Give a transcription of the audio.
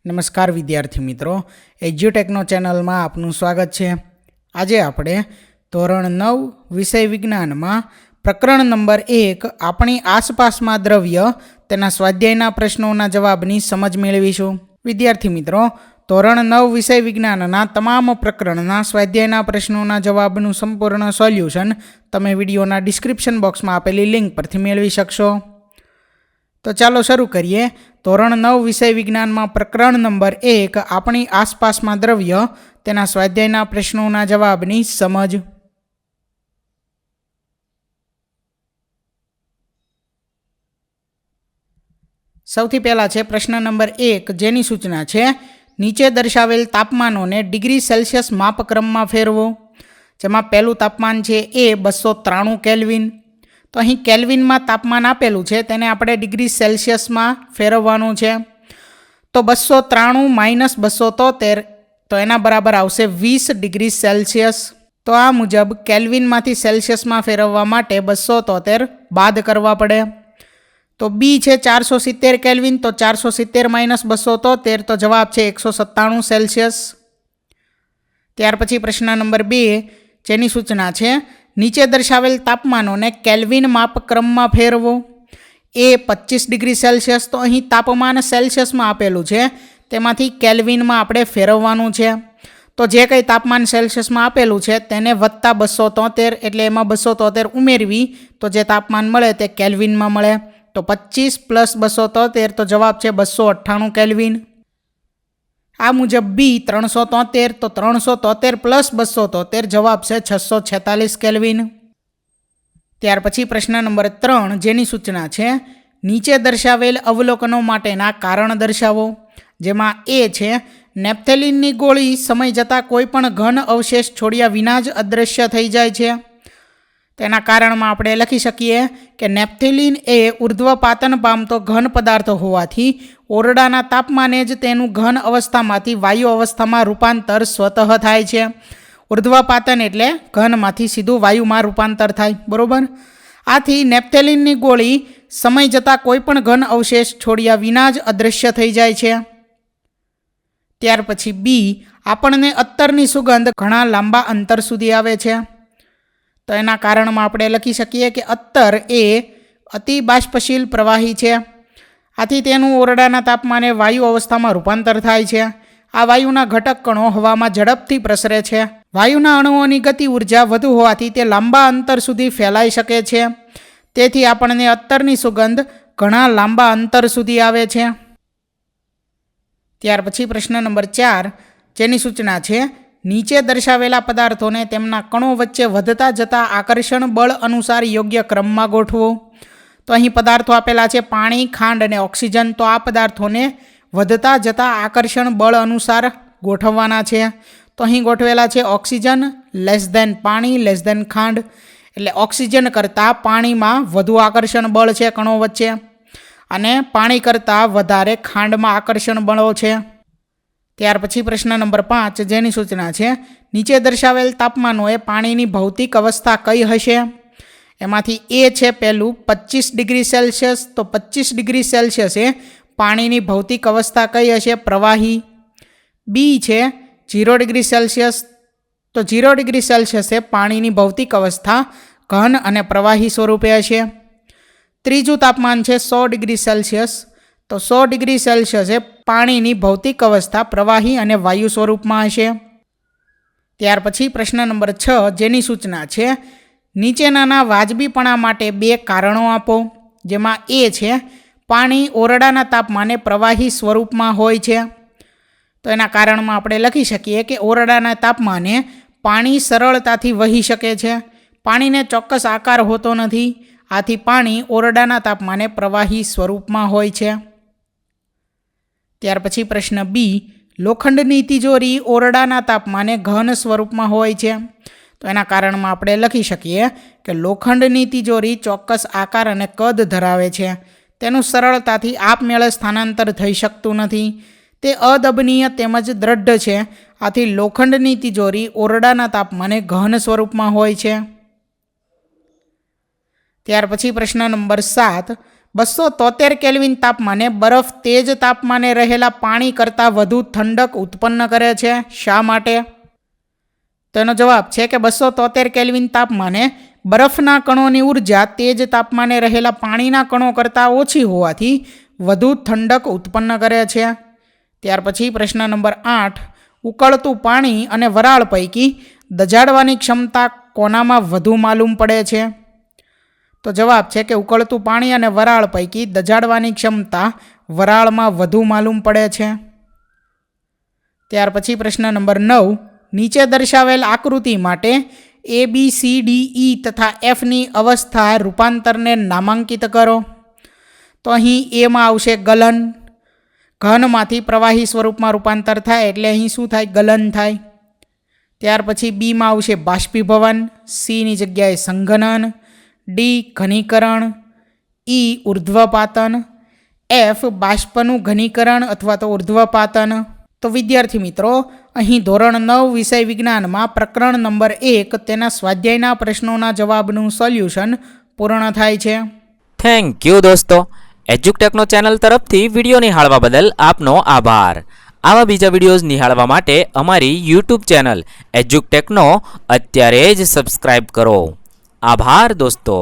નમસ્કાર વિદ્યાર્થી મિત્રો, એજ્યુટેકનો ચેનલમાં આપનું સ્વાગત છે। આજે આપણે ધોરણ 9 વિષય વિજ્ઞાનમાં પ્રકરણ નંબર 1 આપણી આસપાસમાં દ્રવ્ય તેના સ્વાધ્યાયના પ્રશ્નોના જવાબની સમજ મેળવીશું। વિદ્યાર્થી મિત્રો, ધોરણ 9 વિષય વિજ્ઞાનના તમામ પ્રકરણના સ્વાધ્યાયના પ્રશ્નોના જવાબનું સંપૂર્ણ સોલ્યુશન તમે વિડીયોના ડિસ્ક્રિપ્શન બોક્સમાં આપેલી લિંક પરથી મેળવી શકશો। તો ચાલો શરૂ કરીએ। ધોરણ 9 વિષય વિજ્ઞાનમાં પ્રકરણ નંબર 1 આપણી આસપાસમાં દ્રવ્ય તેના સ્વાધ્યાયના પ્રશ્નોના જવાબની સમજ। સૌથી પહેલા છે પ્રશ્ન નંબર 1, જેની સૂચના છે નીચે દર્શાવેલ તાપમાનોને ડિગ્રી સેલ્સિયસ માપક્રમમાં ફેરવો। જેમાં પહેલું તાપમાન છે એ 293 કેલ્વિન। તો અહીં કેલ્વિનમાં તાપમાન આપેલું છે, તેને આપણે ડિગ્રી સેલ્સિયસમાં ફેરવવાનું છે। તો 293 માઇનસ 273, તો એના બરાબર આવશે 20 ડિગ્રી સેલ્સિયસ। તો આ મુજબ કેલ્વિનમાંથી સેલ્સિયસમાં ફેરવવા માટે 273 બાદ કરવા પડે। તો બી છે 470 કેલ્વિન, તો 470 માઇનસ 273, તો જવાબ છે 197 સેલ્સિયસ। ત્યાર પછી પ્રશ્ન નંબર 2, જેની સૂચના છે નીચે દર્શાવેલ તાપમાનોને કેલ્વિન માપક્રમમાં ફેરવો। એ 25 ડિગ્રી સેલ્સિયસ, તો અહીં તાપમાન સેલ્સિયસમાં આપેલું છે, તેમાંથી કેલ્વિનમાં આપણે ફેરવવાનું છે। તો જે કંઈ તાપમાન સેલ્સિયસમાં આપેલું છે તેને વત્તા 273, એટલે એમાં 273 ઉમેરવી તો જે તાપમાન મળે તે કેલ્વિનમાં મળે। તો 25 પ્લસ 273, તો જવાબ છે 298 કેલ્વિન। આ મુજબ બી 373, તો 373 પ્લસ 273, જવાબ છે 646 કેલ્વિન। ત્યાર પછી પ્રશ્ન નંબર 3, જેની સૂચના છે નીચે દર્શાવેલ અવલોકનો માટેના કારણ દર્શાવો। જેમાં એ છે નેપ્થેલિનની ગોળી સમય જતાં કોઈ પણ ઘન અવશેષ છોડ્યા વિના જ અદૃશ્ય થઈ જાય છે। તેના કારણમાં આપણે લખી શકીએ કે નેપ્થેલિન એ ઉર્ધ્વપાતન પામતો ઘન પદાર્થ હોવાથી ઓરડાના તાપમાને જ તેનું ઘન અવસ્થામાંથી વાયુ અવસ્થામાં રૂપાંતર સ્વતઃ થાય છે। ઉર્ધ્વપાતન એટલે ઘનમાંથી સીધું વાયુમાં રૂપાંતર થાય, બરોબર। આથી નેપ્થેલિનની ગોળી સમય જતાં કોઈ પણ ઘન અવશેષ છોડ્યા વિના જ અદૃશ્ય થઈ જાય છે। ત્યાર પછી બી, આપણને અત્તરની સુગંધ ઘણા લાંબા અંતર સુધી આવે છે। તો એના કારણમાં આપણે લખી શકીએ કે અત્તર એ અતિ બાષ્પશીલ પ્રવાહી છે, આથી તેનું ઓરડાના તાપમાને વાયુ અવસ્થામાં રૂપાંતર થાય છે। આ વાયુના ઘટક કણો હવામાં ઝડપથી પ્રસરે છે। વાયુના અણુઓની ગતિ ઉર્જા વધુ હોવાથી તે લાંબા અંતર સુધી ફેલાઈ શકે છે, તેથી આપણને અત્તરની સુગંધ ઘણા લાંબા અંતર સુધી આવે છે। ત્યાર પછી પ્રશ્ન નંબર 4, જેની સૂચના છે નીચે દર્શાવેલા પદાર્થોને તેમના કણો વચ્ચે વધતા જતા આકર્ષણ બળ અનુસાર યોગ્ય ક્રમમાં ગોઠવો। તો અહીં પદાર્થો આપેલા છે પાણી, ખાંડ અને ઓક્સિજન। તો આ પદાર્થોને વધતા જતા આકર્ષણ બળ અનુસાર ગોઠવવાના છે। તો અહીં ગોઠવેલા છે ઓક્સિજન લેસ ધેન પાણી લેસ ધેન ખાંડ, એટલે ઓક્સિજન કરતાં પાણીમાં વધુ આકર્ષણ બળ છે કણો વચ્ચે, અને પાણી કરતાં વધારે ખાંડમાં આકર્ષણ બળો છે। ત્યાર પછી પ્રશ્ન નંબર 5, જેની સૂચના છે નીચે દર્શાવેલ તાપમાનોએ પાણીની ભૌતિક અવસ્થા કઈ હશે। એમાંથી એ છે પહેલું 25 ડિગ્રી સેલ્સિયસ, તો 25 ડિગ્રી સેલ્સિયસે પાણીની ભૌતિક અવસ્થા કઈ હશે, પ્રવાહી। બી છે 0 ડિગ્રી સેલ્સિયસ, તો 0 ડિગ્રી સેલ્સિયસે પાણીની ભૌતિક અવસ્થા ઘન અને પ્રવાહી સ્વરૂપે હશે। ત્રીજું તાપમાન છે 100 ડિગ્રી સેલ્સિયસ, તો 100 ડિગ્રી સેલ્સિયસે પાણીની ભૌતિક અવસ્થા પ્રવાહી અને વાયુ સ્વરૂપમાં હશે। ત્યાર પછી પ્રશ્ન નંબર 6, જેની સૂચના છે નીચેનાના વાજબીપણા માટે 2 કારણો આપો। જેમાં એ છે પાણી ઓરડાના તાપમાને પ્રવાહી સ્વરૂપમાં હોય છે। તો એના કારણમાં આપણે લખી શકીએ કે ઓરડાના તાપમાને પાણી સરળતાથી વહી શકે છે, પાણીને ચોક્કસ આકાર હોતો નથી, આથી પાણી ઓરડાના તાપમાને પ્રવાહી સ્વરૂપમાં હોય છે। ત્યાર પછી પ્રશ્ન બી, લોખંડની તિજોરી ઓરડાના તાપમાને ઘન સ્વરૂપમાં હોય છે। તો એના કારણમાં આપણે લખી શકીએ કે લોખંડની તિજોરી ચોક્કસ આકાર અને કદ ધરાવે છે, તેનું સરળતાથી આપમેળે સ્થાનાંતર થઈ શકતું નથી, તે અદબનીય તેમજ દ્રઢ છે, આથી લોખંડની તિજોરી ઓરડાના તાપમાને ઘન સ્વરૂપમાં હોય છે। ત્યાર પછી પ્રશ્ન નંબર 7, 273 કેલ્વિન તાપમાને બરફ તેજ તાપમાને રહેલા પાણી કરતાં વધુ ઠંડક ઉત્પન્ન કરે છે. શા માટે? તેનો જવાબ છે કે 273 કેલ્વિન તાપમાને બરફના કણોની ઉર્જા તેજ તાપમાને રહેલા પાણીના કણો કરતાં ઓછી હોવાથી વધુ ઠંડક ઉત્પન્ન કરે છે. ત્યાર પછી પ્રશ્ન નંબર 8, ઉકળતું પાણી અને વરાળ પૈકી દજાડવાની ક્ષમતા કોનામાં વધુ માલુમ પડે છે? તો જવાબ છે કે ઉકળતું પાણી અને વરાળ પૈકી દજાડવાની ક્ષમતા વરાળમાં વધુ માલુમ પડે છે. ત્યાર પછી પ્રશ્ન નંબર 9, નીચે દર્શાવેલ આકૃતિ માટે ABCDE તથા Fની અવસ્થા રૂપાંતરને નામાંકિત કરો. તો અહીં એમાં આવશે ગલન. ઘનમાંથી પ્રવાહી સ્વરૂપમાં રૂપાંતર થાય એટલે અહીં શું થાય? ગલન થાય. ત્યાર પછી બીમાં આવશે બાષ્પીભવન, સીની જગ્યાએ સંઘનન, ડી ઘનીકરણ, ઈ ઉર્ધ્વપાતન, એફ બાષ્પનું ઘનીકરણ અથવા તો ઉર્ધ્વપાતન. તો વિદ્યાર્થી મિત્રો, અહીં ધોરણ 9 વિષય વિજ્ઞાનમાં પ્રકરણ નંબર 1 તેના સ્વાધ્યાયના પ્રશ્નોના જવાબનું સોલ્યુશન પૂર્ણ થાય છે. થેન્ક યુ દોસ્તો. એજ્યુકટેકનો ચેનલ તરફથી વિડીયો નિહાળવા બદલ આપનો આભાર. આવા બીજા વિડીયોઝ નિહાળવા માટે અમારી યુટ્યુબ ચેનલ એજ્યુકટેકનો અત્યારે જ સબસ્ક્રાઈબ કરો. આભાર દોસ્તો.